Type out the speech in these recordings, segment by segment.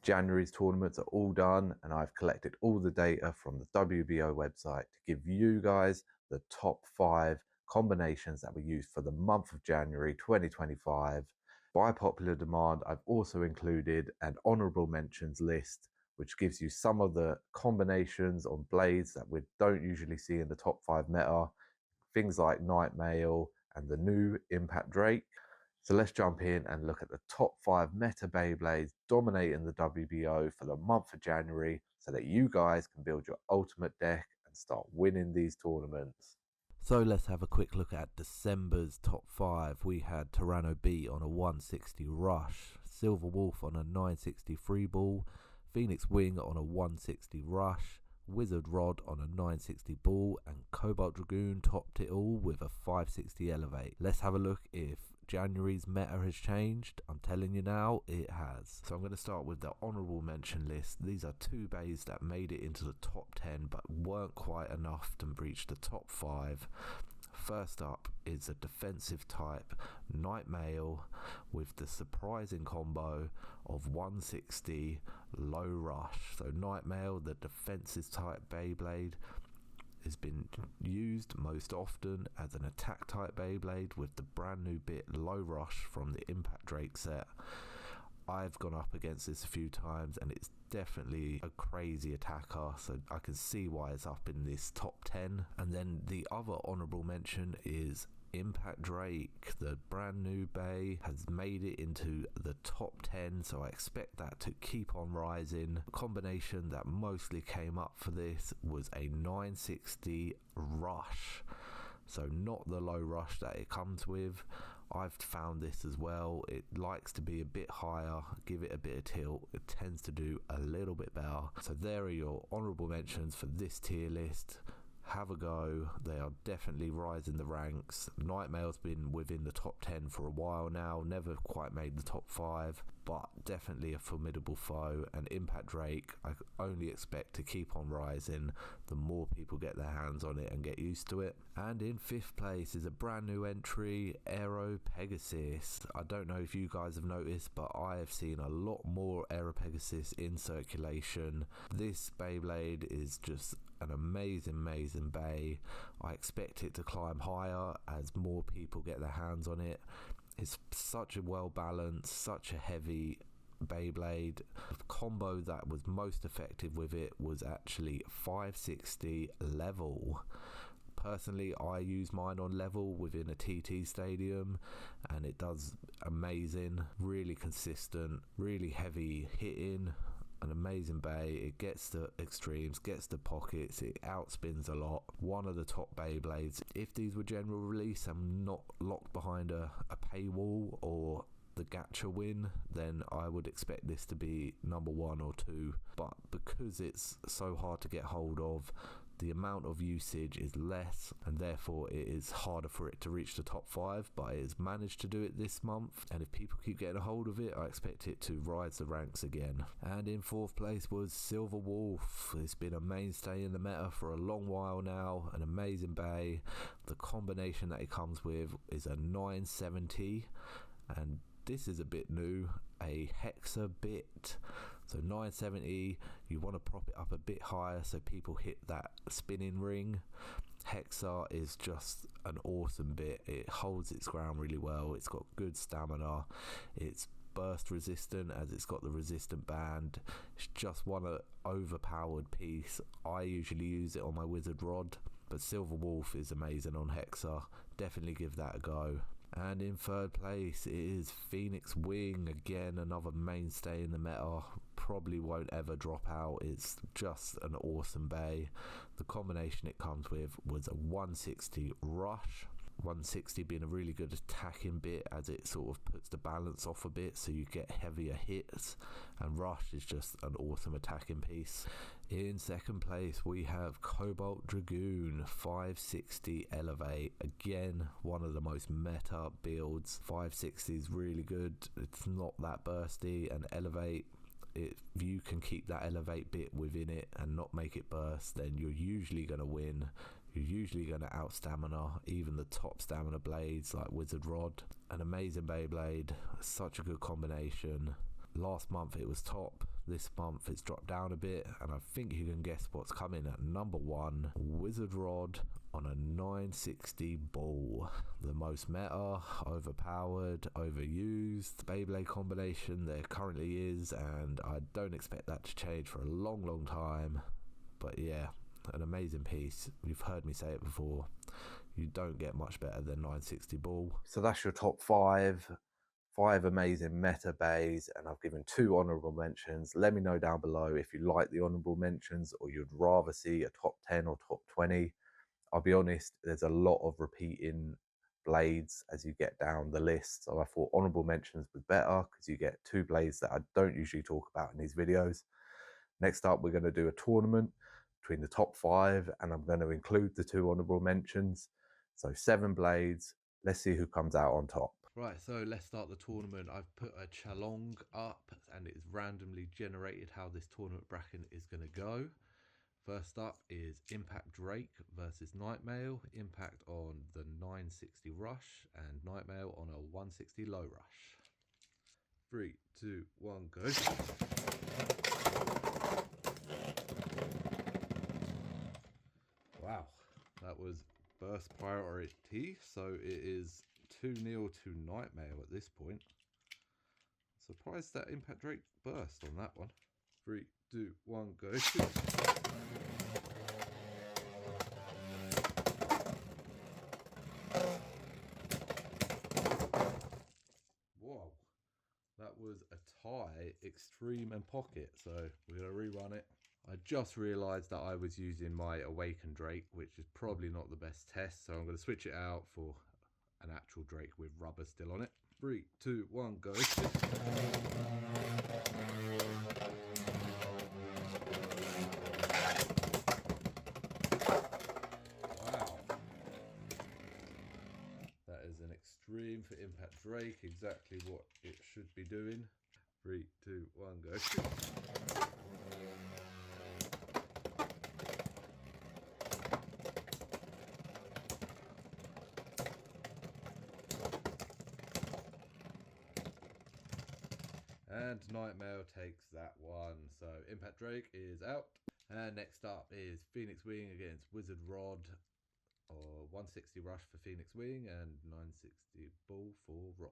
January's tournaments are all done, and I've collected all the data from the WBO website to give you guys the top 5 combinations that were used for the month of January 2025. By popular demand, I've also included an honourable mentions list, which gives you some of the combinations on blades that we don't usually see in the top 5 meta, things like Night Mail and the new Impact Drake. So let's jump in and look at the top 5 meta Beyblades dominating the WBO for the month of January so that you guys can build your ultimate deck and start winning these tournaments. So let's have a quick look at December's top 5. We had Tyranno B on a 160 Rush, Silver Wolf on a 960 free ball, Phoenix Wing on a 160 Rush, Wizard Rod on a 960 ball, and Cobalt Dragoon topped it all with a 560 elevate. Let's have a look if January's meta has changed. I'm telling you now, it has. So I'm going to start with the honourable mention list. These are 2 bays that made it into the top 10 but weren't quite enough to reach the top 5. First up is a defensive type Night Mail with the surprising combo of 160 low rush. So Night Mail, the defensive type Beyblade, has been used most often as an attack type Beyblade with the brand new bit low rush from the Impact Drake set. I've gone up against this a few times and it's definitely a crazy attacker, so I can see why it's up in this top 10. And then the other honourable mention is Impact Drake. The brand new bay has made it into the top 10, so I expect that to keep on rising. The combination that mostly came up for this was a 960 Rush. So not the low rush that it comes with. I've found this as well. It likes to be a bit higher, give it a bit of tilt. It tends to do a little bit better. So there are your honourable mentions for this tier list. Have a go. They are definitely rising the ranks. Night Mail's been within the top 10 for a while now, never quite made the top 5, but definitely a formidable foe. And Impact Drake, I only expect to keep on rising the more people get their hands on it and get used to it. And in 5th place is a brand new entry, Aero Pegasus. I don't know if you guys have noticed, but I have seen a lot more Aero Pegasus in circulation. This Beyblade is just an amazing bay. I expect it to climb higher as more people get their hands on it. It's such a well balanced, such a heavy Beyblade. The combo that was most effective with it was actually 560 level. Personally, I use mine on level within a TT stadium and it does amazing, really consistent, really heavy hitting. An amazing bay. It gets the extremes, gets the pockets, it outspins a lot. One of the top Beyblades. If these were general release and not locked behind a paywall or the gacha win, then I would expect this to be number 1 or 2, but because it's so hard to get hold of, the amount of usage is less and therefore it is harder for it to reach the top 5, but it has managed to do it this month, and if people keep getting a hold of it, I expect it to rise the ranks again. And in 4th place was Silver Wolf. It's been a mainstay in the meta for a long while now, an amazing bay. The combination that it comes with is a 970, and this is a bit new, a hexa bit. So 970, you want to prop it up a bit higher so people hit that spinning ring. Hexa is just an awesome bit. It holds its ground really well. It's got good stamina. It's burst resistant as it's got the resistant band. It's just one overpowered piece. I usually use it on my Wizard Rod, but Silver Wolf is amazing on Hexa. Definitely give that a go. And in 3rd place is Phoenix Wing, again another mainstay in the meta, probably won't ever drop out. It's just an awesome bay. The combination it comes with was a 160 Rush, 160 being a really good attacking bit as it sort of puts the balance off a bit so you get heavier hits, and Rush is just an awesome attacking piece. In 2nd place we have Cobalt Dragoon 560 Elevate, again one of the most meta builds. 560 is really good, it's not that bursty, and Elevate, if you can keep that elevate bit within it and not make it burst, then you're usually going to win. You're usually going to out stamina even the top stamina blades like Wizard Rod. An amazing Beyblade, such a good combination. Last month it was top. This month it's dropped down a bit, and I think you can guess what's coming at number 1. Wizard Rod on a 960 ball. The most meta, overpowered, overused Beyblade combination there currently is, and I don't expect that to change for a long time. But yeah, an amazing piece. You've heard me say it before. You don't get much better than 960 ball. So that's your top 5 amazing meta bays, and I've given 2 honourable mentions. Let me know down below if you like the honourable mentions or you'd rather see a top 10 or top 20. I'll be honest, there's a lot of repeating blades as you get down the list, so I thought honourable mentions was better because you get 2 blades that I don't usually talk about in these videos. Next up, we're going to do a tournament between the top 5, and I'm going to include the 2 honourable mentions. So 7 blades. Let's see who comes out on top. Right, so let's start the tournament. I've put a challenge up, and it is randomly generated how this tournament bracket is going to go. First up is Impact Drake versus Nightmail. Impact on the 960 rush and Nightmail on a 160 low rush. 3, 2, 1, go. Wow, that was burst priority, so it is 2-0 to Nightmail at this point. Surprised that Impact Drake burst on that one. 3, 2, 1, go. Whoa, that was a tie, Extreme and Pocket, so we're going to rerun it. I just realised that I was using my Awakened Drake, which is probably not the best test, so I'm going to switch it out for an actual Drake with rubber still on it. 3, 2, 1, go. Wow. That is an extreme for Impact Drake, exactly what it should be doing. 3, 2, 1, go. And Nightmare takes that one. So Impact Drake is out. And next up is Phoenix Wing against Wizard Rod. Or 160 rush for Phoenix Wing and 960 ball for Rod.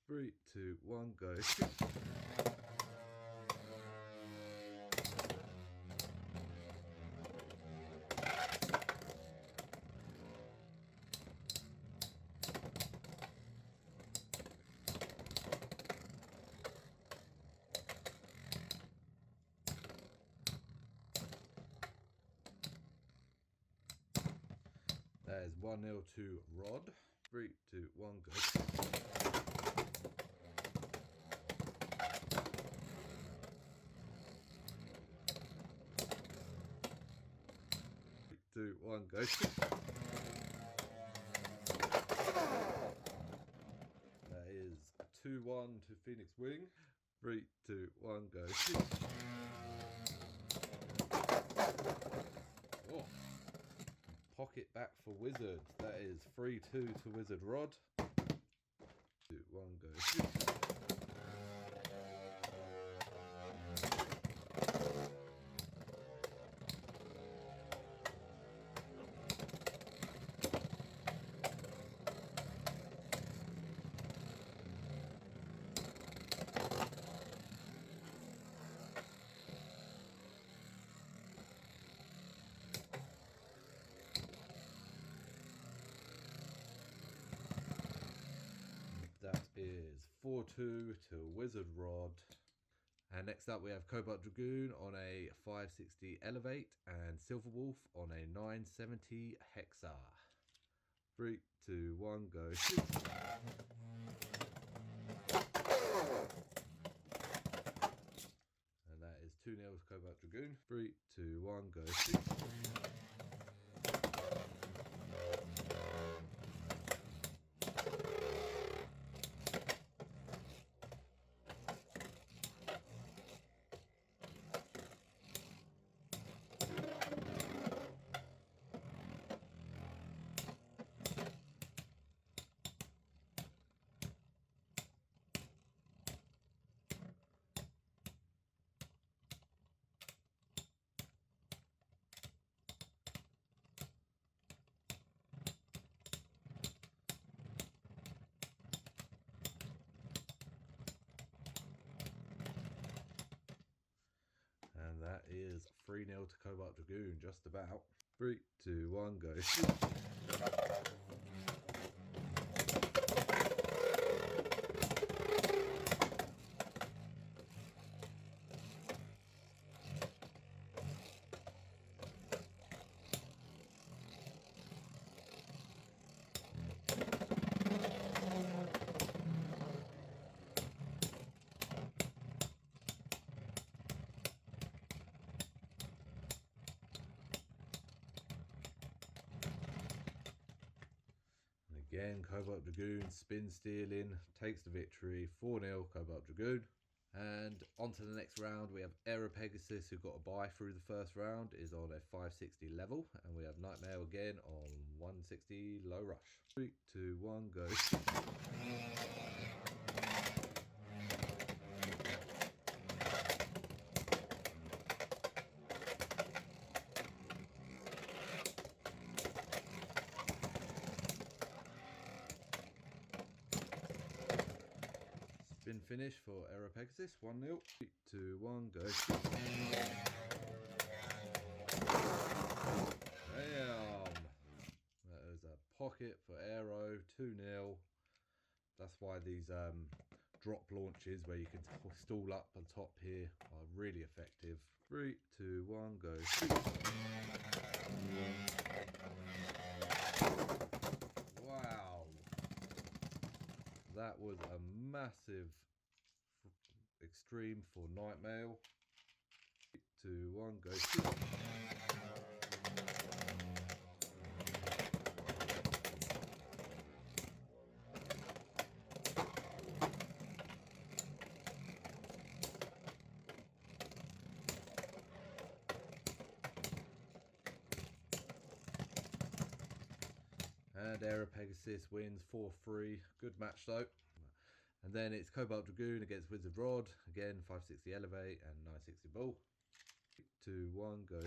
3, 2, 1, go. That is 1-0 to Rod. 3, 2, 1, go. 2, 1, go. That is 2-1 to Phoenix Wing. 3, 2, 1, go. Oh. Pocket back for Wizard. That is 3-2 to Wizard Rod. 2, 1, go. That is 4-2 to Wizard Rod. And next up we have Cobalt Dragoon on a 560 Elevate and Silver Wolf on a 970 Hexa. 3, 2, 1, go. And that is 2-0 to Cobalt Dragoon. 3, 2, 1, go. Here's 3-0 to Cobalt Dragoon, just about. 3, 2, 1, go. Again, Cobalt Dragoon spin stealing, takes the victory. 4-0 Cobalt Dragoon. And on to the next round, we have Aero Pegasus, who got a bye through the first round, is on a 560 level. And we have Nightmare again on 160 low rush. 3, 2, 1, go. Spin finish for Aero Pegasus, 1-0. 3, 2, 1, go. Damn! That is a pocket for Aero, 2-0. That's why these drop launches where you can stall up on top here are really effective. 3, 2, 1, go. Wow! That was a massive extreme for Nightmare. 3, 2, 1, go. And Aero Pegasus wins 4-3. Good match though. And then it's Cobalt Dragoon against Wizard Rod. Again, 560 elevate and 960 ball. 3, 2, 1, go.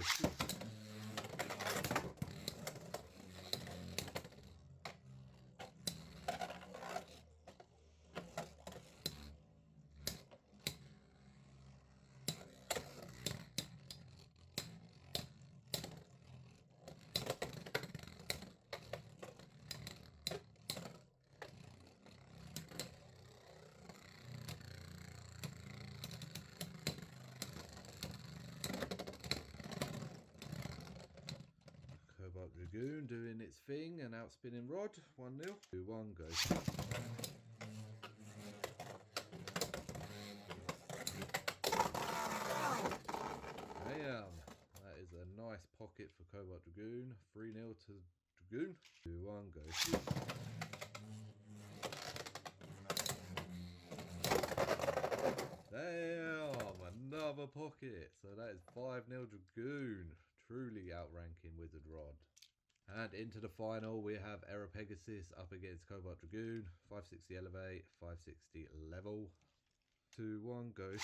Cobalt Dragoon doing its thing and outspinning Rod. 1-0. 2, 1, go. Damn, that is a nice pocket for Cobalt Dragoon. 3-0 to Dragoon. 2, 1, go. Damn, another pocket. So that is 5-0 Dragoon. Truly outranking Wizard Rod. And into the final, we have Aero Pegasus up against Cobalt Dragoon. 560 elevate, 560 level. 2, 1, go.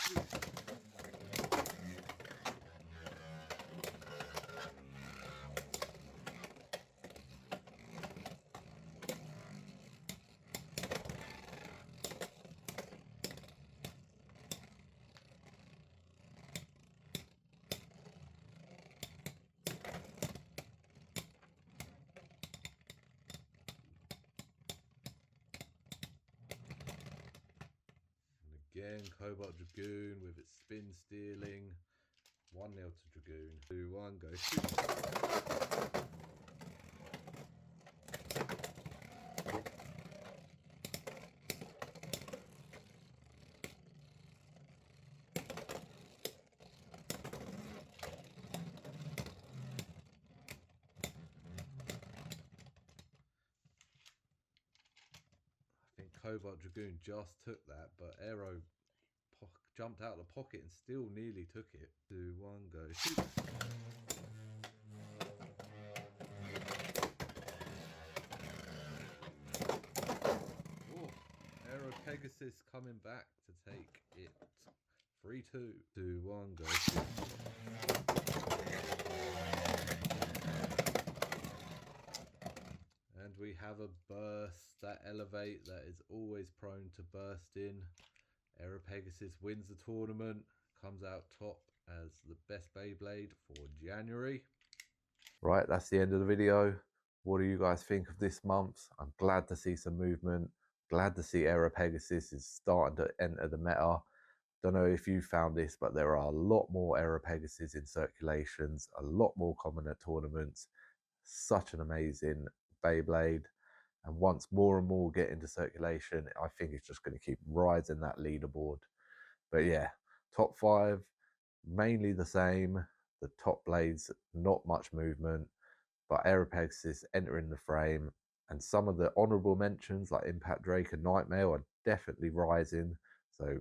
Again, Cobalt Dragoon with its spin stealing. 1-0 to Dragoon. 2, 1, go. I think Cobalt Dragoon just took that, but Aero jumped out of the pocket and still nearly took it. 2, 1, go. Oh, Aero Pegasus coming back to take it. 3-2. 2, 1, go. And we have a burst, that elevate that is always prone to burst in. Aero Pegasus wins the tournament, comes out top as the best Beyblade for January. Right, that's the end of the video. What do you guys think of this month? I'm glad to see some movement. Glad to see Era Pegasus is starting to enter the meta. Don't know if you found this, but there are a lot more Era Pegasus in circulations, a lot more common at tournaments. Such an amazing Beyblade. And once more and more get into circulation, I think it's just going to keep rising that leaderboard. But yeah, top 5, mainly the same. The top blades, not much movement, but Aeropegasus entering the frame. And some of the honourable mentions like Impact Drake and Nightmare are definitely rising. So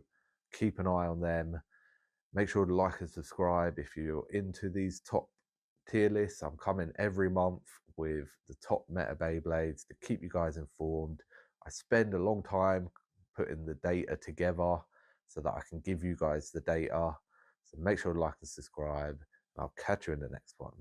keep an eye on them. Make sure to like and subscribe if you're into these top tier lists. I'm coming every month with the top meta Beyblades to keep you guys informed. I spend a long time putting the data together so that I can give you guys the data. So make sure to like and subscribe, and I'll catch you in the next one.